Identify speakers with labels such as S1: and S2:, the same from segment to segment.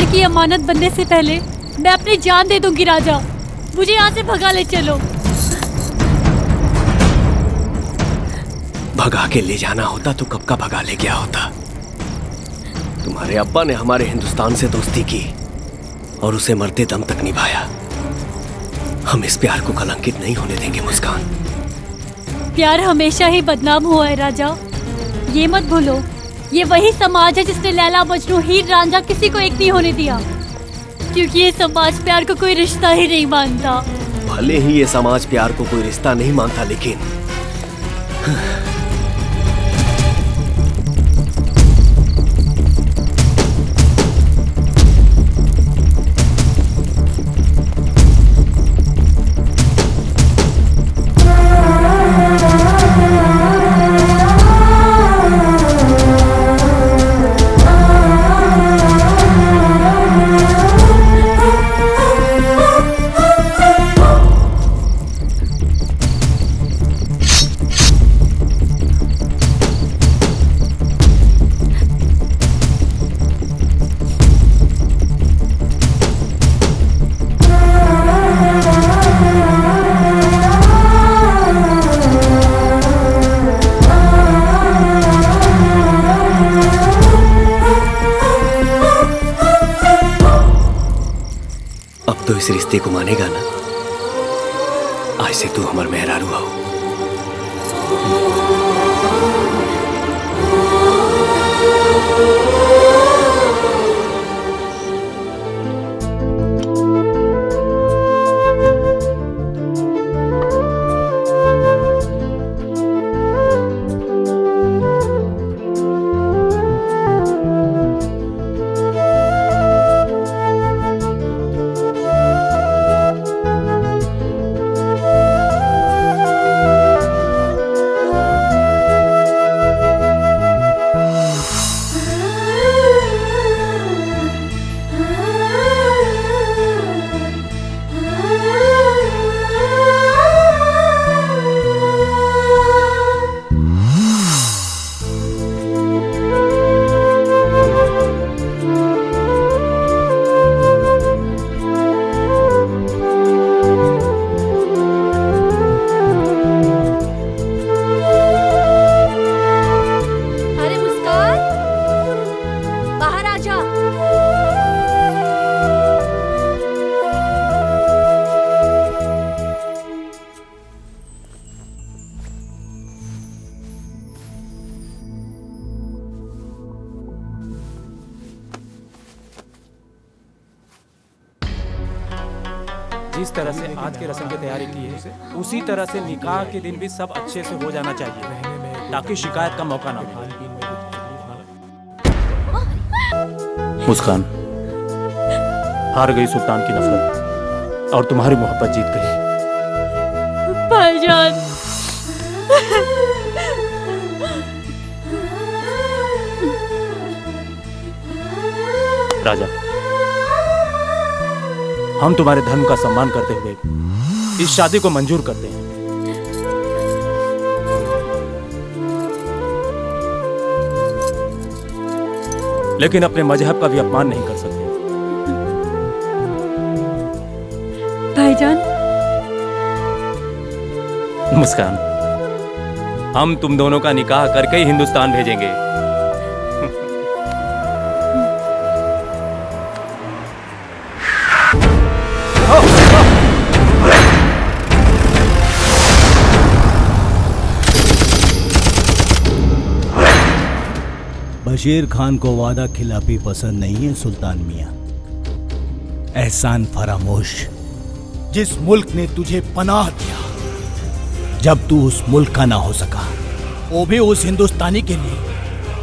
S1: प्यार की अमानत बनने से पहले मैं अपनी जान दे दूंगी राजा। मुझे यहाँ से भगा ले चलो।
S2: भगा के ले जाना होता तो कब का भगा ले गया होता। तुम्हारे अब्बा ने हमारे हिंदुस्तान से दोस्ती की और उसे मरते दम तक निभाया। हम इस प्यार को कलंकित नहीं होने देंगे मुस्कान।
S1: प्यार हमेशा ही बदनाम हुआ है राजा, ये मत भूलो। ये वही समाज है जिसने लैला मजनू हीर रांझा किसी को एक नहीं होने दिया, क्योंकि ये समाज प्यार को कोई रिश्ता ही नहीं मानता।
S2: भले ही ये समाज प्यार को कोई रिश्ता नहीं मानता, लेकिन तो इस रिश्ते को मानेगा ना? आज से तू हमार मेहरारू हो।
S3: जिस तरह से आज के रस्म की तैयारी की है, उसी तरह से निकाह के दिन भी सब अच्छे से हो जाना चाहिए, ताकि शिकायत का मौका ना मिले। मुस्कान, हार गई सुल्तान की नफरत और तुम्हारी मोहब्बत जीत गई।
S1: भाईजान,
S3: राजा, हम तुम्हारे धर्म का सम्मान करते हुए इस शादी को मंजूर करते हैं। लेकिन अपने मजहब का भी अपमान नहीं कर सकते।
S1: भाईजान,
S3: मुस्कान, हम तुम दोनों का निकाह करके ही हिंदुस्तान भेजेंगे।
S4: बशीर खान को वादा खिलाफी पसंद नहीं है सुल्तान मियां। एहसान फरामोश, जिस मुल्क ने तुझे पनाह दिया जब तू उस मुल्क का ना हो सका, वो भी उस हिंदुस्तानी के लिए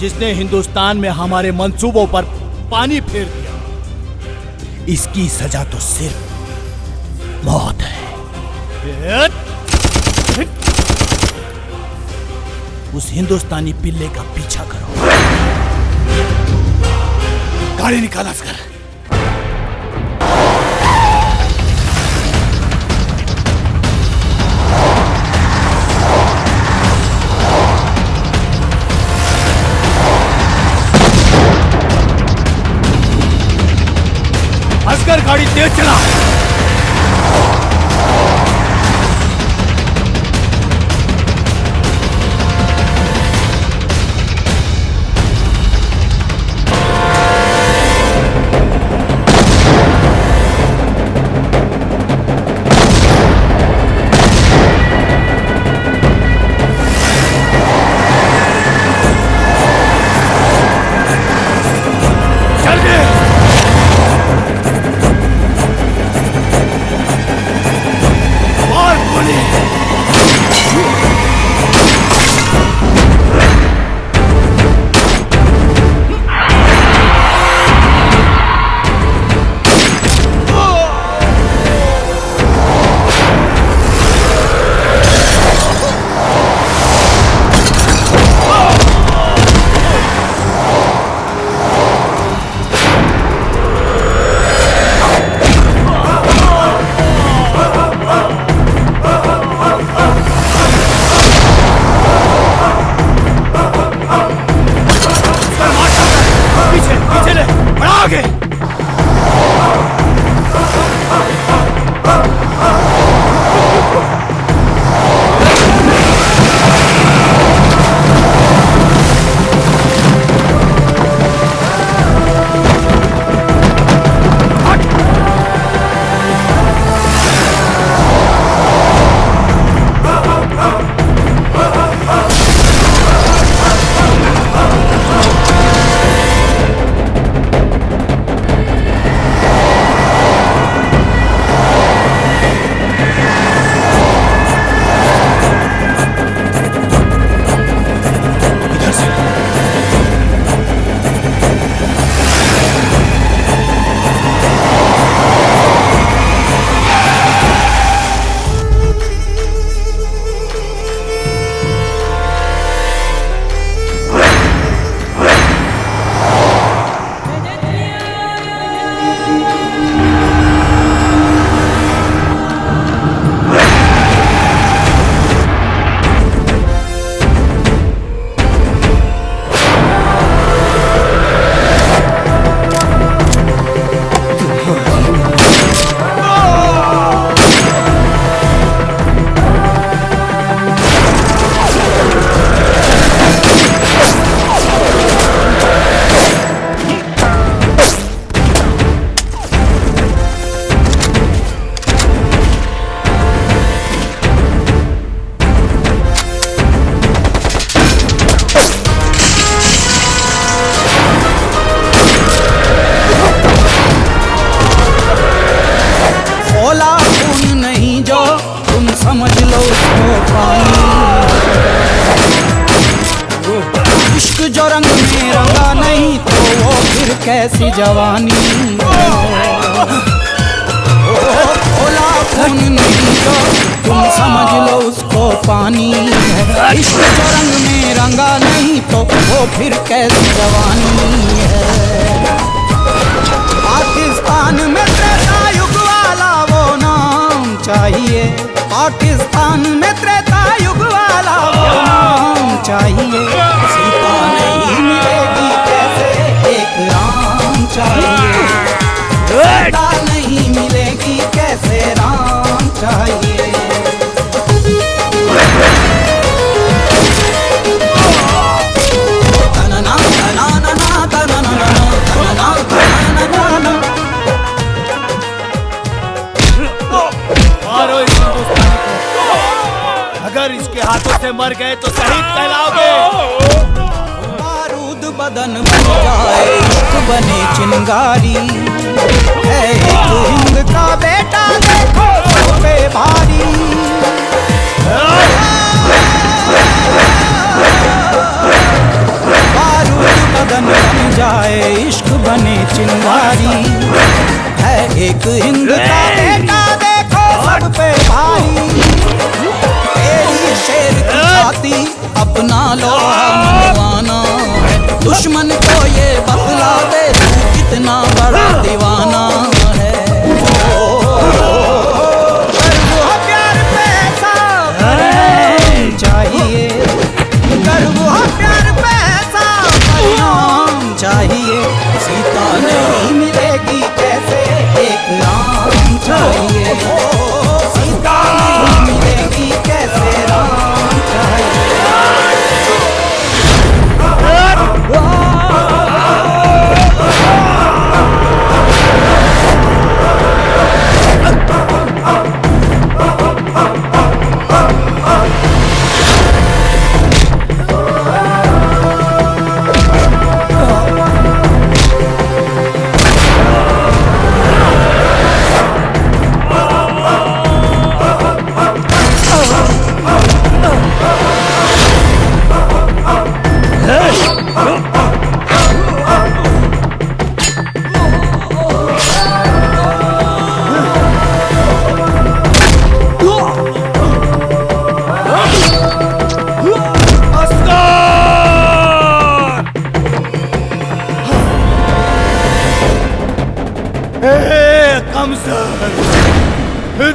S4: जिसने हिंदुस्तान में हमारे मंसूबों पर पानी फेर दिया, इसकी सजा तो सिर्फ मौत है। उस हिंदुस्तानी पिल्ले का पीछा करो। गाड़ी निकाल असगर। ये चला।
S5: कैसी जवानी भोला खून नहीं तो तुम समझ लो उसको पानी है। इश्क जो रंग में रंगा नहीं तो वो फिर कैसी जवानी है। पाकिस्तान में त्रेता युग वाला वो नाम चाहिए, पाकिस्तान में त्रेता युग वाला वो नाम चाहिए। सीता नहीं मिलेगी कैसे एक राम चाहिए, सीता नहीं मिलेगी कैसे राम चाहिए।
S4: मारो इस हिंदुस्तानी को, अगर इसके हाथों से मर गए तो शहीद कहलाओगे।
S5: बारूद बदन बन जाए इश्क बने चिंगारी, है एक हिंद का बेटा देखो सब पे भारी। बारूद बदन बन जाए इश्क बने चिंगारी, है एक हिंद का बेटा देखो सब पे भारी। तेरी शेर की छाती अपना लोहा मनवाना है, दुश्मन को ये बतला दे तू कितना बड़ा दीवाना है। वो प्यार पे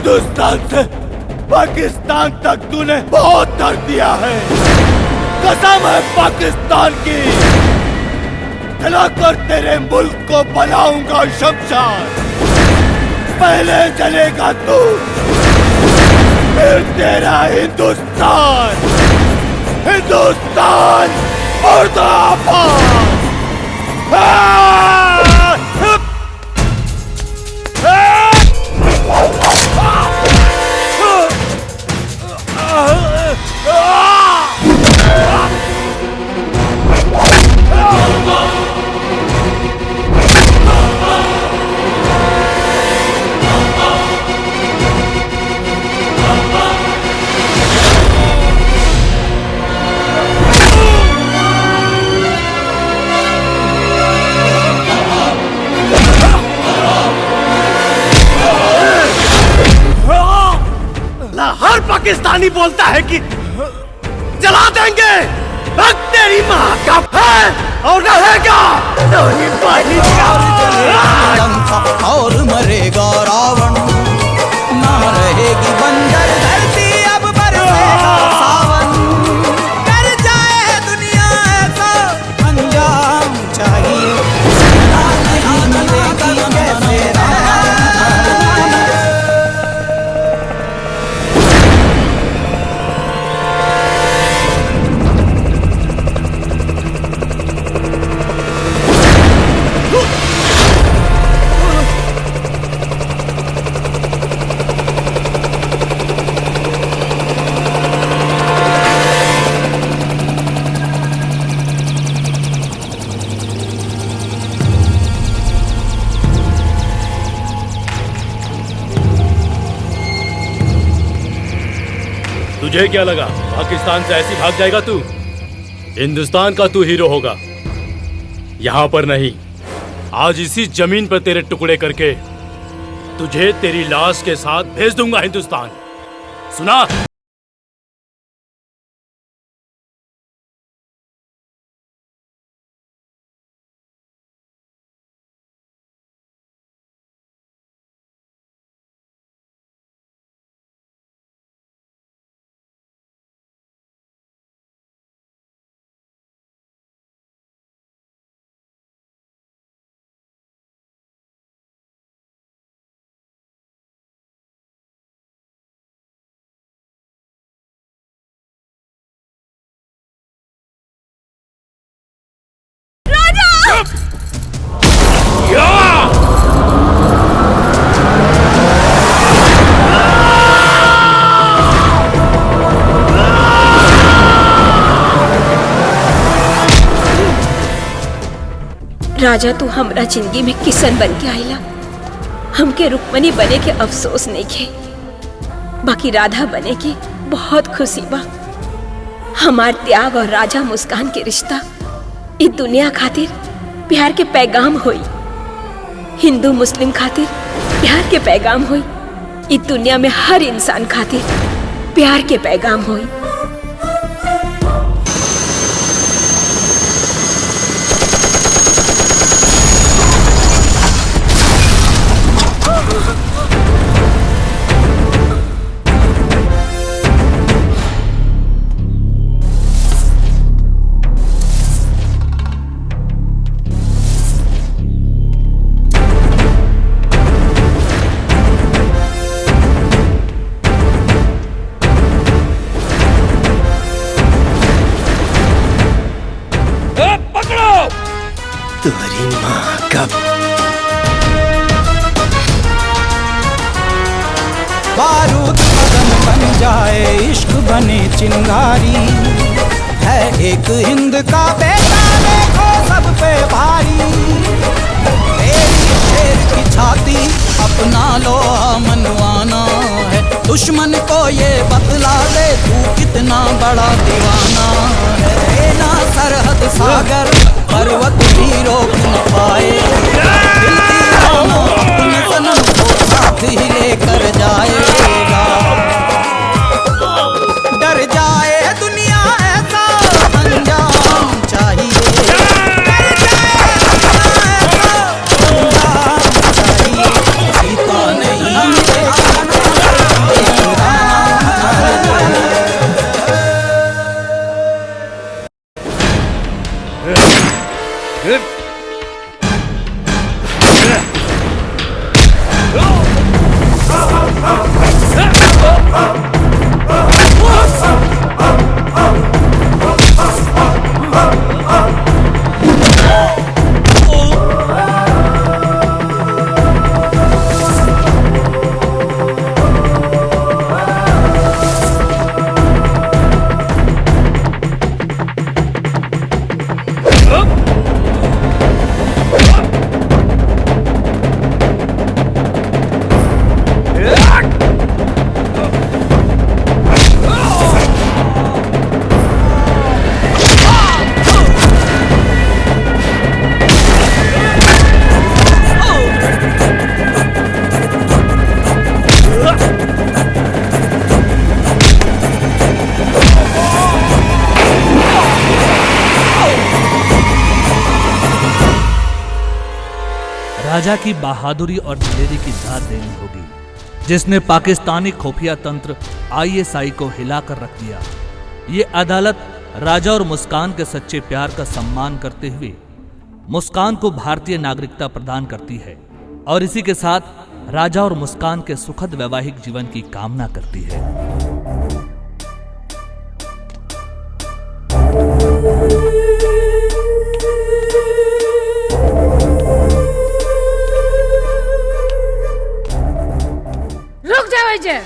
S4: हिंदुस्तान से पाकिस्तान तक तूने बहुत दर्द दिया है। कसम है पाकिस्तान की, जलाकर तेरे मुल्क को बनाऊंगा शमशान। पहले जलेगा तू, फिर तेरा हिंदुस्तान। हिंदुस्तान मुर्दाबाद।
S2: हर पाकिस्तानी बोलता है कि जला देंगे, तेरी माँ का है और रहेगा तेरी बहन का।
S5: लंका और मरेगा रावण, ना रहेगी बंजर धरती, अब बरसेगा सावन। कर जाए दुनिया ऐसा अंजाम चाहिए, नहीं मिलेगी कैसे
S6: तुझे क्या लगा पाकिस्तान से ऐसी भाग जाएगा तू? हिंदुस्तान का तू हीरो होगा, यहाँ पर नहीं। आज इसी जमीन पर तेरे टुकड़े करके तुझे तेरी लाश के साथ भेज दूंगा हिंदुस्तान। सुना?
S7: राजा तू हमरा जिंदगी में किसन बन के आईला। हमके रुक्मणी बने के अफसोस नहीं खे, बाकी राधा बने की बहुत खुशी बा। हमार त्याग और राजा मुस्कान के रिश्ता इस दुनिया खातिर प्यार के पैगाम होई, हिंदू मुस्लिम खातिर प्यार के पैगाम होई, इस दुनिया में हर इंसान खातिर प्यार के पैगाम होई।
S2: तुम्हारी माँ का।
S5: बारूद बदन बन जाए, इश्क बने चिंगारी, है एक हिंद का बेटा देखो सब पे भारी। तेरी शेर की छाती अपना लो मनवाना है, दुश्मन को ये बतला दे तू कितना बड़ा दीवाना है। ना सरहद सागर पर्वत भी रोक न पाए, दिल दीवाना अपने सनम को साथ ही लेकर जाएगा। डर जाए दुनिया ऐसा अंजाम चाहिए, डर जाए दुनिया ऐसा अंजाम चाहिए। सीता नहीं मिलेगी
S8: राजा की बहादुरी और दिलेरी की दाद देनी होगी, जिसने पाकिस्तानी खुफिया तंत्र ISI को हिलाकर रख दिया। ये अदालत राजा और मुस्कान के सच्चे प्यार का सम्मान करते हुए मुस्कान को भारतीय नागरिकता प्रदान करती है और इसी के साथ राजा और मुस्कान के सुखद वैवाहिक जीवन की कामना करती है।
S9: रुक जाओ अजय।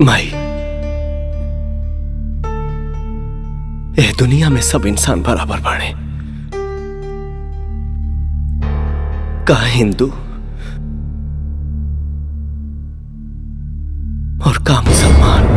S2: माई, ये दुनिया में सब इंसान बराबर बाड़े, का हिंदू और का मुसलमान।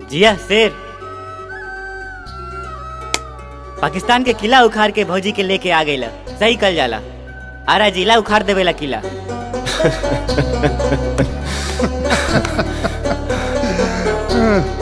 S10: जिया शेर, पाकिस्तान के किला उखाड़ के भौजी के लेके आ गईला, सही कल जाला। आरा जिला उखाड़ देवेला किला।